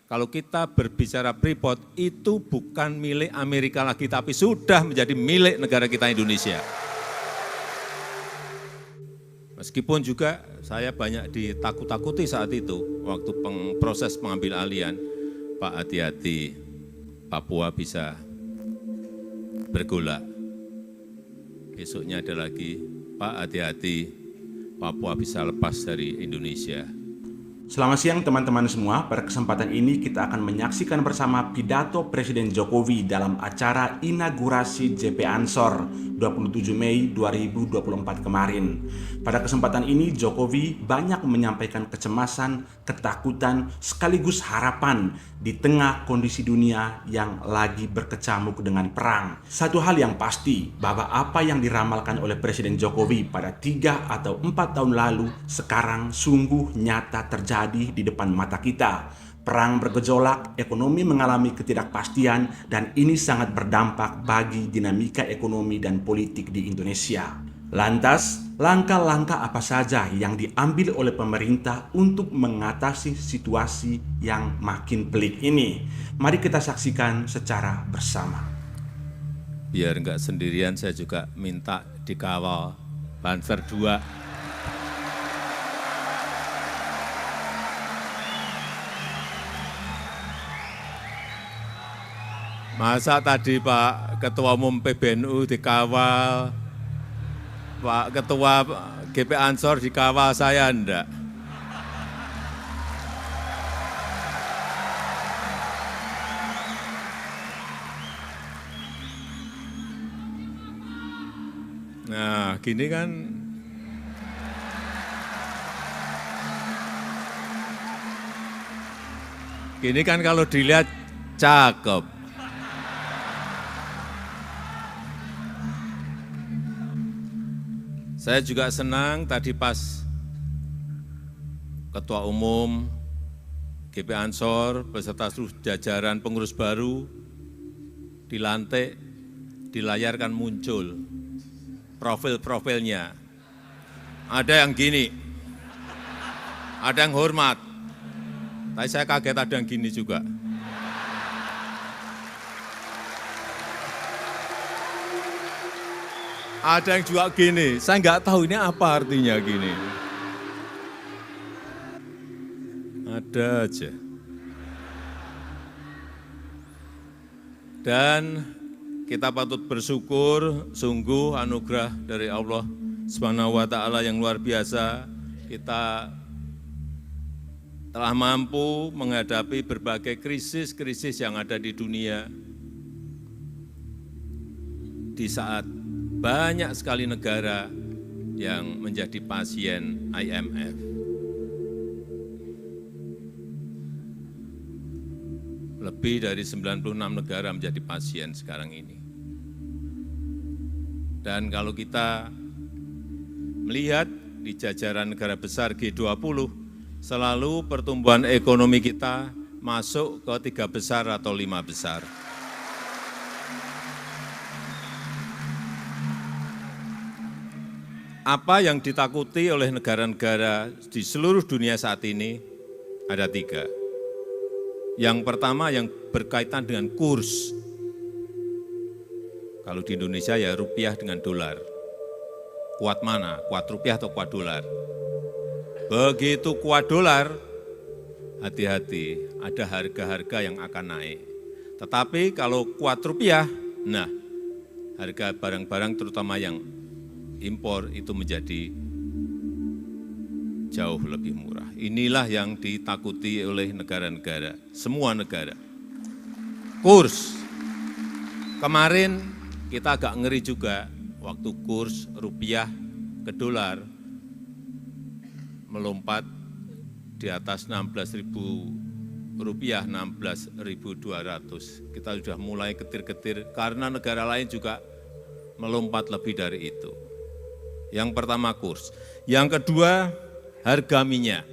Kalau kita berbicara Freeport, itu bukan milik Amerika lagi, tapi sudah menjadi milik negara kita Indonesia. Meskipun juga saya banyak ditakut-takuti saat itu, waktu proses pengambil alihan, Pak hati-hati, Papua bisa bergolak. Besoknya ada lagi, Pak hati-hati, Papua bisa lepas dari Indonesia. Selamat siang teman-teman semua, pada kesempatan ini kita akan menyaksikan bersama pidato Presiden Jokowi dalam acara inaugurasi JP Ansor 27 Mei 2024 kemarin. Pada kesempatan ini Jokowi banyak menyampaikan kecemasan, ketakutan, sekaligus harapan di tengah kondisi dunia yang lagi berkecamuk dengan perang. Satu hal yang pasti, bahwa apa yang diramalkan oleh Presiden Jokowi pada 3 atau 4 tahun lalu sekarang sungguh nyata terjadi di depan mata kita. Perang bergejolak, ekonomi mengalami ketidakpastian, dan ini sangat berdampak bagi dinamika ekonomi dan politik di Indonesia. Lantas, langkah-langkah apa saja yang diambil oleh pemerintah untuk mengatasi situasi yang makin pelik ini? Mari kita saksikan secara bersama. Biar enggak sendirian, saya juga minta dikawal Banser 2. Masa tadi Pak Ketua Umum PBNU dikawal, Pak Ketua GP Ansor dikawal, saya enggak. Nah, gini kan, kalau dilihat cakep. Saya juga senang tadi pas Ketua Umum GP Ansor beserta seluruh jajaran pengurus baru dilantik, dilayarkan muncul profil-profilnya. Ada yang gini, ada yang hormat, tapi saya kaget ada yang gini juga. Ada yang juga gini, saya nggak tahu ini apa artinya gini. Ada aja. Dan kita patut bersyukur, sungguh anugerah dari Allah Subhanahu wa Ta'ala yang luar biasa. Kita telah mampu menghadapi berbagai krisis-krisis yang ada di dunia. Di saat banyak sekali negara yang menjadi pasien IMF. Lebih dari 96 negara menjadi pasien sekarang ini. Dan kalau kita melihat di jajaran negara besar G20, selalu pertumbuhan ekonomi kita masuk ke 3 besar atau 5 besar. Apa yang ditakuti oleh negara-negara di seluruh dunia saat ini ada 3. Yang pertama yang berkaitan dengan kurs. Kalau di Indonesia ya rupiah dengan dolar. Kuat mana? Kuat rupiah atau kuat dolar? Begitu kuat dolar, hati-hati, ada harga-harga yang akan naik. Tetapi kalau kuat rupiah, nah harga barang-barang terutama yang impor itu menjadi jauh lebih murah. Inilah yang ditakuti oleh negara-negara, semua negara. Kurs, kemarin kita agak ngeri juga waktu kurs rupiah ke dolar melompat di atas 16.000 rupiah, 16.200. Kita sudah mulai ketir-ketir karena negara lain juga melompat lebih dari itu. Yang pertama kurs. Yang kedua harga minyak.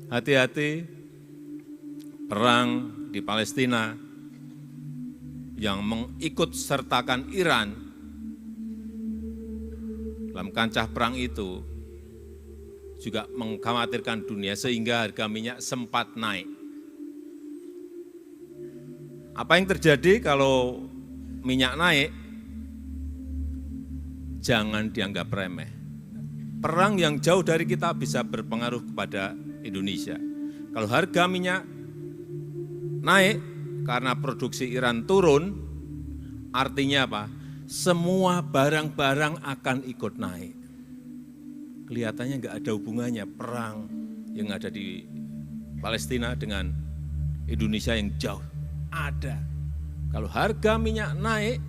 Hati-hati, perang di Palestina yang mengikut sertakan Iran dalam kancah perang itu juga mengkhawatirkan dunia sehingga harga minyak sempat naik Apa yang terjadi kalau minyak naik? Jangan dianggap remeh. Perang yang jauh dari kita bisa berpengaruh kepada Indonesia. Kalau harga minyak naik karena produksi Iran turun, artinya apa? Semua barang-barang akan ikut naik. Kelihatannya nggak ada hubungannya perang yang ada di Palestina dengan Indonesia yang jauh. Ada. Kalau harga minyak naik,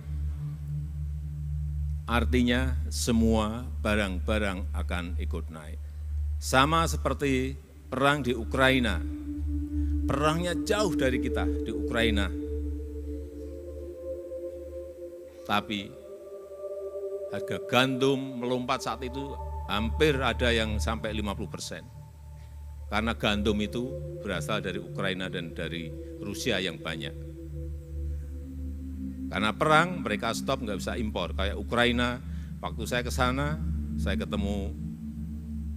artinya semua barang-barang akan ikut naik. Sama seperti perang di Ukraina. Perangnya jauh dari kita di Ukraina. Tapi harga gandum melompat saat itu hampir ada yang sampai 50%. Karena gandum itu berasal dari Ukraina dan dari Rusia yang banyak. Karena perang, mereka stop, nggak bisa impor. Kayak Ukraina, waktu saya ke sana, saya ketemu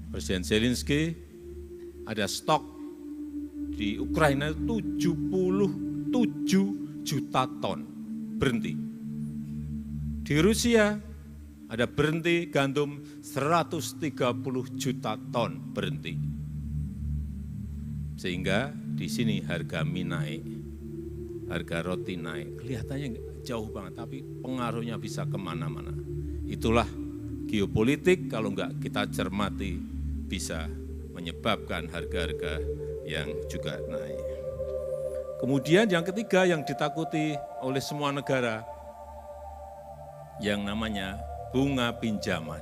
Presiden Zelensky, ada stok di Ukraina 77 juta ton berhenti. Di Rusia ada berhenti gandum 130 juta ton berhenti. Sehingga di sini harga mie naik, harga roti naik. Kelihatannya jauh banget, tapi pengaruhnya bisa kemana-mana. Itulah geopolitik, kalau enggak kita cermati bisa menyebabkan harga-harga yang juga naik. Kemudian yang ketiga yang ditakuti oleh semua negara, yang namanya bunga pinjaman.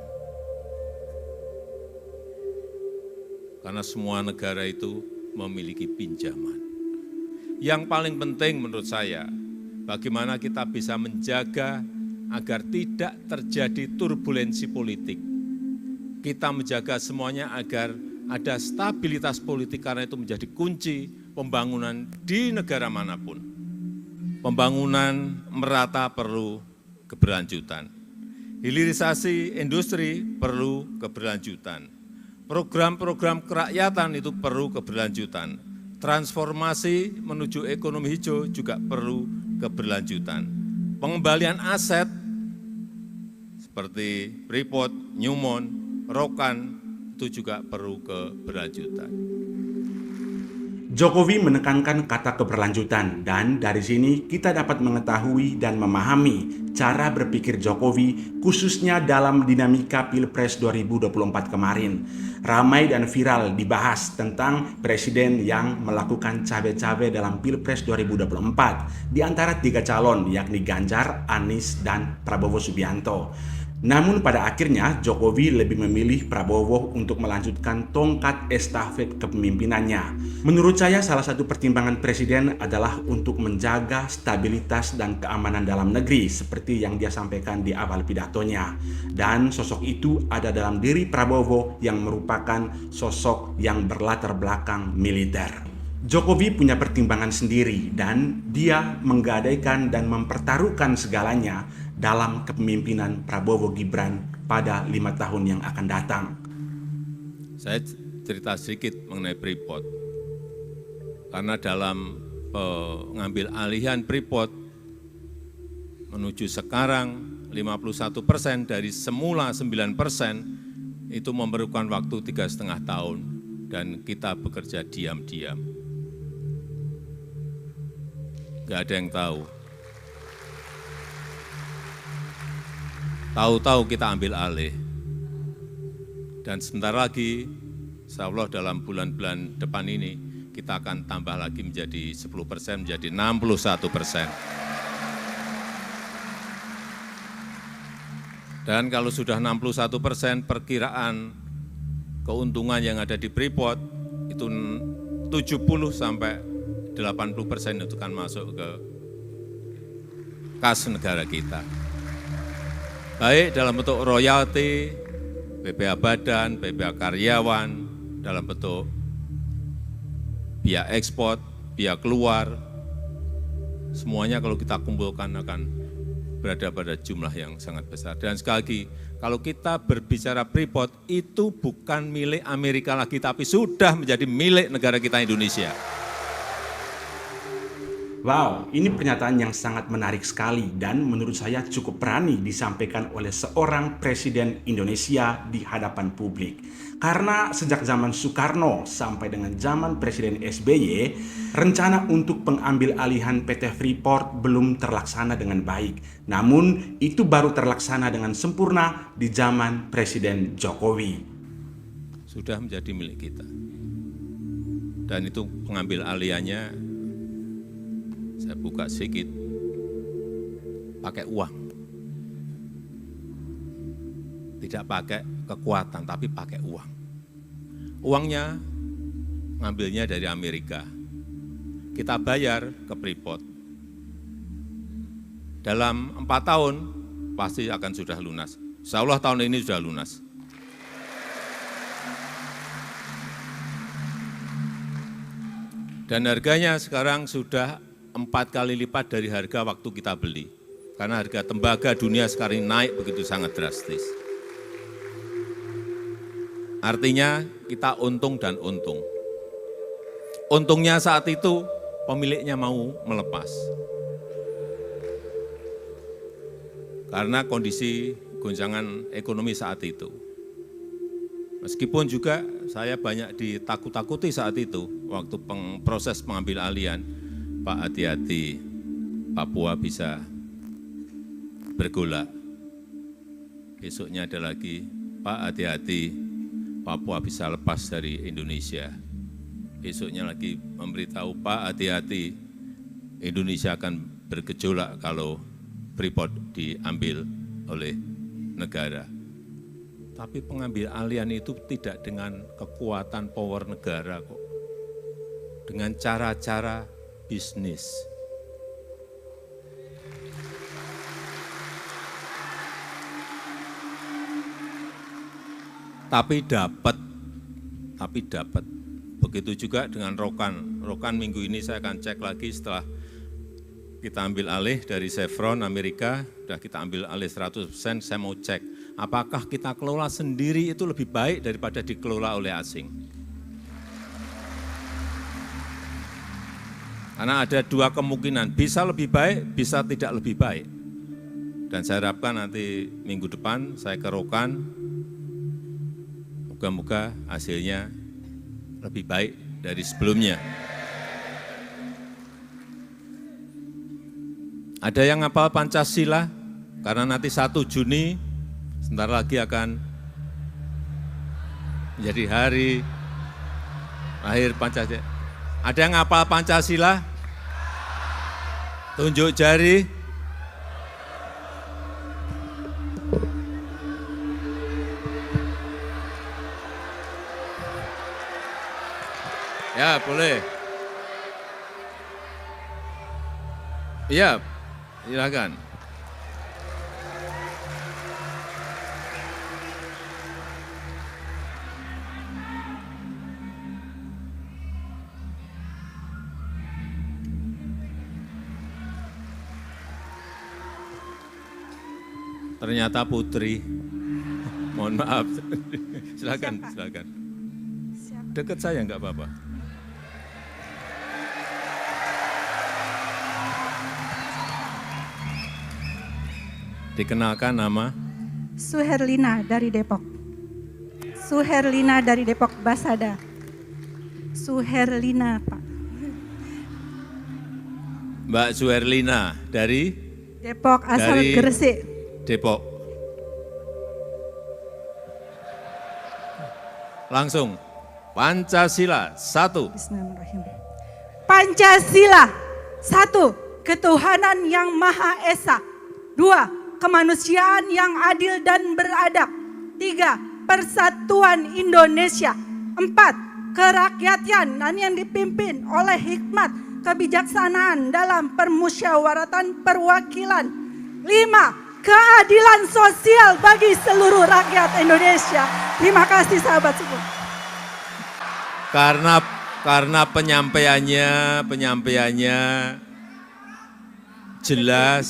Karena semua negara itu memiliki pinjaman. Yang paling penting menurut saya, bagaimana kita bisa menjaga agar tidak terjadi turbulensi politik. Kita menjaga semuanya agar ada stabilitas politik, karena itu menjadi kunci pembangunan di negara manapun. Pembangunan merata perlu keberlanjutan. Hilirisasi industri perlu keberlanjutan. Program-program kerakyatan itu perlu keberlanjutan. Transformasi menuju ekonomi hijau juga perlu keberlanjutan. Pengembalian aset seperti Freeport, Newmont, Rokan itu juga perlu keberlanjutan. Jokowi menekankan kata keberlanjutan, dan dari sini kita dapat mengetahui dan memahami cara berpikir Jokowi khususnya dalam dinamika Pilpres 2024 kemarin. Ramai dan viral dibahas tentang presiden yang melakukan cawe-cawe dalam Pilpres 2024 di antara tiga calon, yakni Ganjar, Anies, dan Prabowo Subianto. Namun pada akhirnya Jokowi lebih memilih Prabowo untuk melanjutkan tongkat estafet kepemimpinannya. Menurut saya salah satu pertimbangan presiden adalah untuk menjaga stabilitas dan keamanan dalam negeri seperti yang dia sampaikan di awal pidatonya. Dan sosok itu ada dalam diri Prabowo yang merupakan sosok yang berlatar belakang militer. Jokowi punya pertimbangan sendiri dan dia menggadaikan dan mempertaruhkan segalanya dalam kepemimpinan Prabowo Gibran pada 5 tahun yang akan datang. Saya cerita sedikit mengenai Freeport. Karena dalam pengambil alihan Freeport menuju sekarang 51% dari semula 9% itu memerlukan waktu 3,5 tahun dan kita bekerja diam-diam. Nggak ada yang tahu. Tahu-tahu kita ambil alih. Dan sebentar lagi, insya Allah dalam bulan-bulan depan ini, kita akan tambah lagi menjadi 10%, menjadi 61%. Dan kalau sudah 61%, perkiraan keuntungan yang ada di Freeport, itu 70 sampai 80% itu kan masuk ke kas negara kita. Baik dalam bentuk royalti, BPH badan, BPH karyawan, dalam bentuk biaya ekspor, biaya keluar, semuanya kalau kita kumpulkan akan berada pada jumlah yang sangat besar. Dan sekali lagi, kalau kita berbicara Freeport, itu bukan milik Amerika lagi, tapi sudah menjadi milik negara kita Indonesia. Wow, ini pernyataan yang sangat menarik sekali dan menurut saya cukup berani disampaikan oleh seorang presiden Indonesia di hadapan publik. Karena sejak zaman Soekarno sampai dengan zaman Presiden SBY, rencana untuk pengambil alihan PT Freeport belum terlaksana dengan baik. Namun, itu baru terlaksana dengan sempurna di zaman Presiden Jokowi. Sudah menjadi milik kita. Dan itu pengambil alihannya, saya buka sedikit, pakai uang. Tidak pakai kekuatan, tapi pakai uang. Uangnya ngambilnya dari Amerika. Kita bayar ke Freeport. Dalam 4 tahun, pasti akan sudah lunas. Insya Allah tahun ini sudah lunas. Dan harganya sekarang sudah 4 kali lipat dari harga waktu kita beli. Karena harga tembaga dunia sekarang ini naik begitu sangat drastis. Artinya kita untung dan untung. Untungnya saat itu pemiliknya mau melepas. Karena kondisi goncangan ekonomi saat itu. Meskipun juga saya banyak ditakut-takuti saat itu, waktu proses pengambil alihan, Pak hati-hati, Papua bisa bergolak. Besoknya ada lagi, Pak hati-hati, Papua bisa lepas dari Indonesia. Besoknya lagi memberitahu, Pak hati-hati, Indonesia akan bergejolak kalau Freeport diambil oleh negara. Tapi pengambil alihan itu tidak dengan kekuatan power negara kok. Dengan cara-cara bisnis. Tapi dapat. Begitu juga dengan Rokan. Rokan minggu ini saya akan cek lagi setelah kita ambil alih dari Chevron Amerika, sudah kita ambil alih 100%, saya mau cek. Apakah kita kelola sendiri itu lebih baik daripada dikelola oleh asing? Karena ada dua kemungkinan, bisa lebih baik, bisa tidak lebih baik. Dan saya harapkan nanti minggu depan saya ke Rokan, moga-moga hasilnya lebih baik dari sebelumnya. Ada yang hafal Pancasila? Karena nanti 1 Juni, sebentar lagi akan menjadi hari lahir Pancasila. Ada yang hafal Pancasila? Tunjuk jari. Ya, boleh. Iya, silakan. Ternyata putri. Mohon maaf. Silakan, silakan. Dekat saya enggak apa-apa. Dikenalkan nama? Suherlina dari Depok. Suherlina dari Depok, Basada. Suherlina, Pak. Mbak Suherlina dari? Depok, asal dari Gresik. Depok. Langsung. Pancasila, 1. Bismillahirrahmanirrahim. Pancasila, 1. Ketuhanan yang Maha Esa. 2. Kemanusiaan yang adil dan beradab. 3. Persatuan Indonesia. 4. Kerakyatan yang dipimpin oleh hikmat kebijaksanaan dalam permusyawaratan perwakilan. 5. Keadilan sosial bagi seluruh rakyat Indonesia. Terima kasih sahabat semua. Karena penyampaiannya jelas,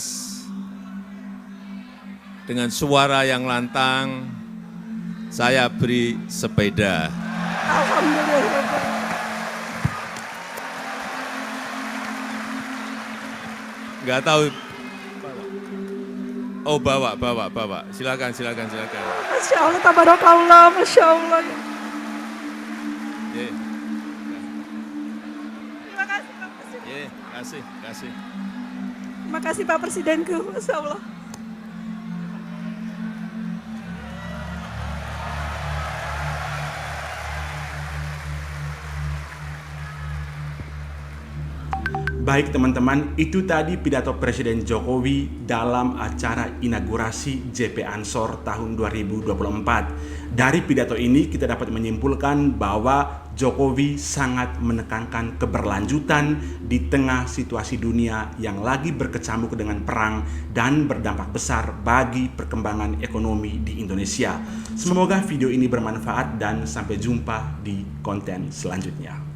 dengan suara yang lantang, saya beri sepeda. Alhamdulillah. Nggak tahu. Oh, bawa. Silakan. Masya Allah, tabarakallah, Masya Allah. Ye, Terima kasih Pak Presiden. ye, kasih. Terima kasih Pak Presidenku, Masya Allah. Baik teman-teman, itu tadi pidato Presiden Jokowi dalam acara inaugurasi JP Ansor tahun 2024. Dari pidato ini kita dapat menyimpulkan bahwa Jokowi sangat menekankan keberlanjutan di tengah situasi dunia yang lagi berkecamuk dengan perang dan berdampak besar bagi perkembangan ekonomi di Indonesia. Semoga video ini bermanfaat dan sampai jumpa di konten selanjutnya.